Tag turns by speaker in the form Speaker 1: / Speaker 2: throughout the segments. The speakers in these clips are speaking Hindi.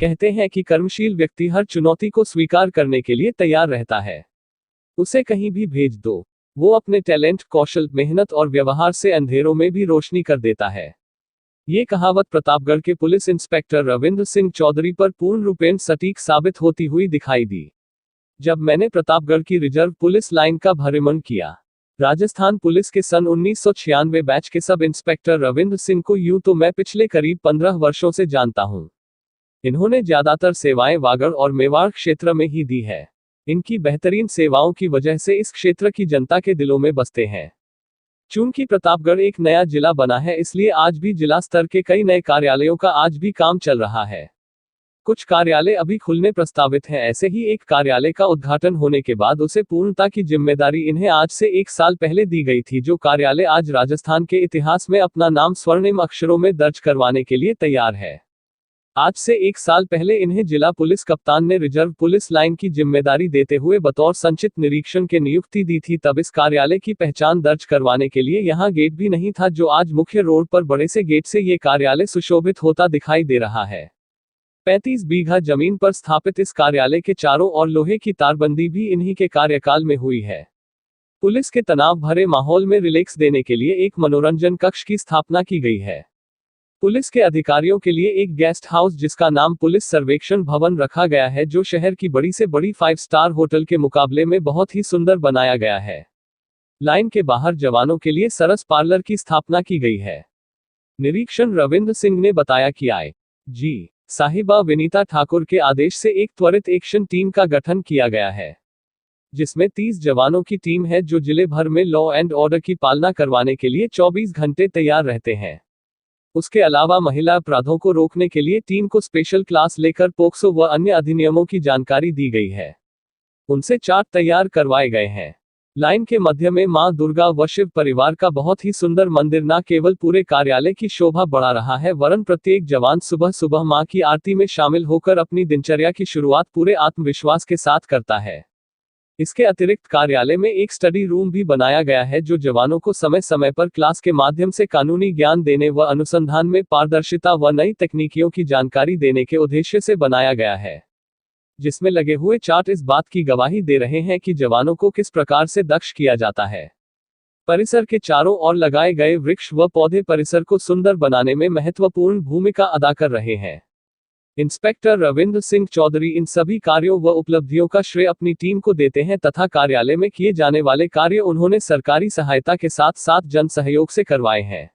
Speaker 1: कहते हैं कि कर्मशील व्यक्ति हर चुनौती को स्वीकार करने के लिए तैयार रहता है। उसे कहीं भी भेज दो, वो अपने टैलेंट, कौशल, मेहनत और व्यवहार से अंधेरों में भी रोशनी कर देता है। ये कहावत प्रतापगढ़ के पुलिस इंस्पेक्टर रविंद्र सिंह चौधरी पर पूर्ण रूपेण सटीक साबित होती हुई दिखाई दी। जब मैंने प्रतापगढ़ की रिजर्व पुलिस लाइन का भ्रमण किया, राजस्थान पुलिस के सन 1996 बैच के सब इंस्पेक्टर रविंद्र सिंह को यूं तो मैं पिछले करीब 15 वर्षों से जानता हूं। इन्होंने ज्यादातर सेवाएं वागड़ और मेवाड़ क्षेत्र में ही दी है। इनकी बेहतरीन सेवाओं की वजह से इस क्षेत्र की जनता के दिलों में बसते हैं। चूंकि प्रतापगढ़ एक नया जिला बना है, इसलिए आज भी जिला स्तर के कई नए कार्यालयों का आज भी काम चल रहा है। कुछ कार्यालय अभी खुलने प्रस्तावित हैं। ऐसे ही एक कार्यालय का उद्घाटन होने के बाद उसे पूर्णता की जिम्मेदारी इन्हें आज से 1 साल पहले दी गई थी, जो कार्यालय आज राजस्थान के इतिहास में अपना नाम स्वर्णिम अक्षरों में दर्ज करवाने के लिए तैयार है। आज से 1 साल पहले इन्हें जिला पुलिस कप्तान ने रिजर्व पुलिस लाइन की जिम्मेदारी देते हुए बतौर संचित निरीक्षण के नियुक्ति दी थी। तब इस कार्यालय की पहचान दर्ज करवाने के लिए यहाँ गेट भी नहीं था, जो आज मुख्य रोड पर बड़े से गेट से ये कार्यालय सुशोभित होता दिखाई दे रहा है। 35 बीघा जमीन पर स्थापित इस कार्यालय के चारों ओर लोहे की तारबंदी भी इन्हीं के कार्यकाल में हुई है। पुलिस के तनाव भरे माहौल में रिलैक्स देने के लिए एक मनोरंजन कक्ष की स्थापना की गई है। पुलिस के अधिकारियों के लिए एक गेस्ट हाउस, जिसका नाम पुलिस सर्वेक्षण भवन रखा गया है, जो शहर की बड़ी से बड़ी 5 स्टार होटल के मुकाबले में बहुत ही सुंदर बनाया गया है। लाइन के बाहर जवानों के लिए सरस पार्लर की स्थापना की गई है। निरीक्षण रविंद्र सिंह ने बताया कि आई.जी. साहिबा विनीता ठाकुर के आदेश से एक त्वरित एक्शन टीम का गठन किया गया है, जिसमें 30 जवानों की टीम है, जो जिले भर में लॉ एंड ऑर्डर की पालना करवाने के लिए 24 घंटे तैयार रहते हैं। उसके अलावा महिला अपराधों को रोकने के लिए टीम को स्पेशल क्लास लेकर पोक्सो व अन्य अधिनियमों की जानकारी दी गई है। उनसे चार्ट तैयार करवाए गए हैं। लाइन के मध्य में मां दुर्गा व शिव परिवार का बहुत ही सुंदर मंदिर न केवल पूरे कार्यालय की शोभा बढ़ा रहा है, वरन प्रत्येक जवान सुबह सुबह मां की आरती में शामिल होकर अपनी दिनचर्या की शुरुआत पूरे आत्मविश्वास के साथ करता है। इसके अतिरिक्त कार्यालय में एक स्टडी रूम भी बनाया गया है, जो जवानों को समय समय पर क्लास के माध्यम से कानूनी ज्ञान देने व अनुसंधान में पारदर्शिता व नई तकनीकियों की जानकारी देने के उद्देश्य से बनाया गया है, जिसमें लगे हुए चार्ट इस बात की गवाही दे रहे हैं कि जवानों को किस प्रकार से दक्ष किया जाता है। परिसर के चारों ओर लगाए गए वृक्ष व पौधे परिसर को सुंदर बनाने में महत्वपूर्ण भूमिका अदा कर रहे हैं। इंस्पेक्टर रविंद्र सिंह चौधरी इन सभी कार्यों व उपलब्धियों का श्रेय अपनी टीम को देते हैं तथा कार्यालय में किए जाने वाले कार्य उन्होंने सरकारी सहायता के साथ साथ जन सहयोग से करवाए हैं।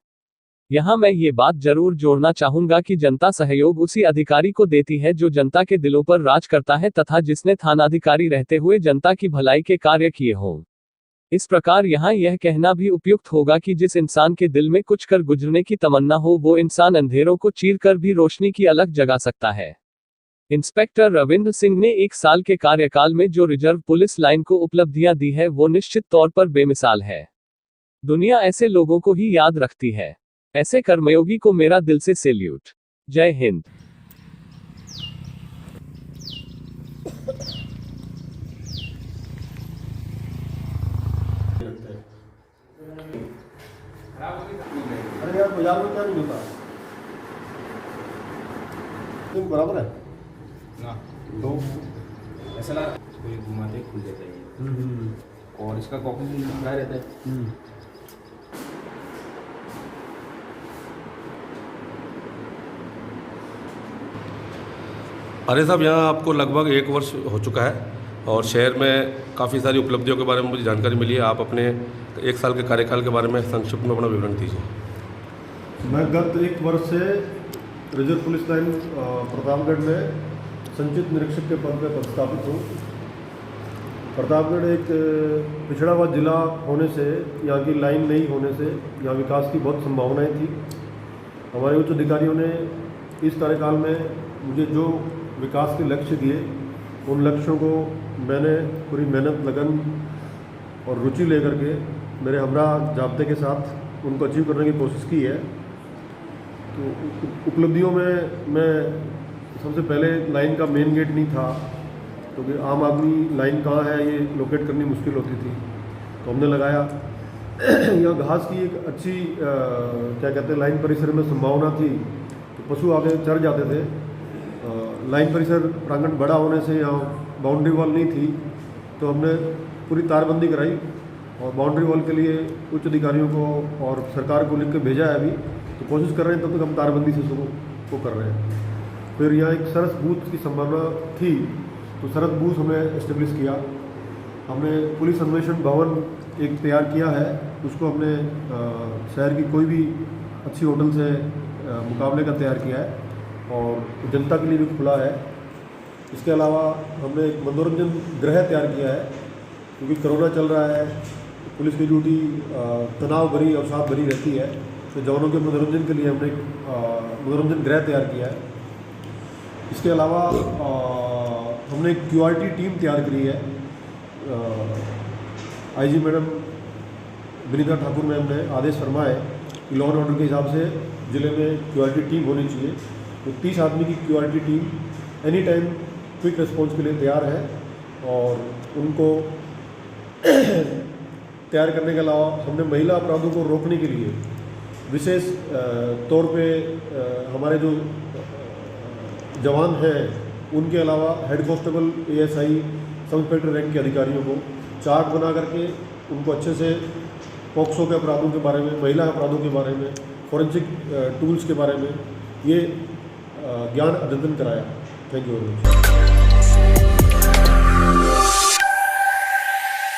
Speaker 1: यहाँ मैं ये बात जरूर जोड़ना चाहूंगा कि जनता सहयोग उसी अधिकारी को देती है जो जनता के दिलों पर राज करता है तथा जिसने थानाधिकारी रहते हुए जनता की भलाई के कार्य किए हों। इस प्रकार यहाँ यह कहना भी उपयुक्त होगा कि जिस इंसान के दिल में कुछ कर गुजरने की तमन्ना हो, वो इंसान अंधेरों को चीर कर भी रोशनी की अलग जगा सकता है। इंस्पेक्टर रविंद्र सिंह ने 1 साल के कार्यकाल में जो रिजर्व पुलिस लाइन को उपलब्धियां दी है, वो निश्चित तौर पर बेमिसाल है। दुनिया ऐसे लोगों को ही याद रखती है। ऐसे कर्मयोगी को मेरा दिल से सैल्यूट। जय हिंद।
Speaker 2: अरे यार बाजार में क्या नहीं होता, तुम बराबर है
Speaker 3: ना तो ऐसा लगा कोई घुमाते खुल जाता है और इसका कॉपी भी लगाया रहता है।
Speaker 4: अरे साहब, यहाँ आपको लगभग 1 वर्ष हो चुका है और शहर में काफ़ी सारी उपलब्धियों के बारे में मुझे जानकारी मिली है। आप अपने 1 साल के कार्यकाल के बारे में संक्षिप्त में अपना विवरण दीजिए।
Speaker 2: मैं गत 1 वर्ष से रिजर्व पुलिस लाइन प्रतापगढ़ में संचित निरीक्षक के पद पर पदस्थापित हूँ। प्रतापगढ़ एक पिछड़ा हुआ जिला होने से, यहाँ की लाइन नहीं होने से यहाँ विकास की बहुत संभावनाएं थी। हमारे उच्च अधिकारियों ने इस कार्यकाल में मुझे जो विकास के लक्ष्य दिए, उन लक्ष्यों को मैंने पूरी मेहनत, लगन और रुचि लेकर के मेरे हमरा जाब्ते के साथ उनको अचीव करने की कोशिश की है। तो उपलब्धियों में मैं सबसे पहले लाइन का मेन गेट नहीं था, क्योंकि तो आम आदमी लाइन कहाँ है ये लोकेट करनी मुश्किल होती थी, तो हमने लगाया। यहाँ घास की एक अच्छी क्या कहते हैं, लाइन परिसर में संभावना थी, तो पशु आगे चढ़ जाते थे। लाइन परिसर प्रांगण बड़ा होने से यहाँ बाउंड्री वॉल नहीं थी, तो हमने पूरी तारबंदी कराई और बाउंड्री वॉल के लिए उच्च अधिकारियों को और सरकार को लिख के भेजा है अभी, तो कोशिश कर रहे हैं, तब तक हम तारबंदी से शुरू को कर रहे हैं। फिर यहाँ एक सरस बूथ की संभावना थी, तो सरस बूथ हमने एस्टेब्लिश किया। हमने पुलिस अन्वेषण भवन एक तैयार किया है, उसको हमने शहर की कोई भी अच्छी होटल से मुकाबले का तैयार किया है और जनता के लिए भी खुला है। इसके अलावा हमने एक मनोरंजन गृह तैयार किया है, क्योंकि कोरोना चल रहा है, पुलिस की ड्यूटी तनाव भरी अवसाद भरी रहती है, तो जवानों के मनोरंजन के लिए हमने एक मनोरंजन गृह तैयार किया है। इसके अलावा हमने एक QRT टीम तैयार करी है। IG madam Vinita Thakur ma'am ने आदेश फरमाए कि लॉ एंड ऑर्डर के हिसाब से ज़िले में QRT टीम होनी चाहिए, तो 30 आदमी की QRT team any time quick response के लिए तैयार है। और उनको तैयार करने के अलावा हमने महिला अपराधों को रोकने के लिए विशेष तौर पे हमारे जो जवान हैं उनके अलावा head constable ASI sub inspector rank के अधिकारियों को चार्ट बना करके उनको अच्छे से पॉक्सो के अपराधों के बारे में, महिला अपराधों के बारे में, फॉरेंसिक टूल्स के बारे में ये ज्ञान अद्यतन कराया। Thank you very much.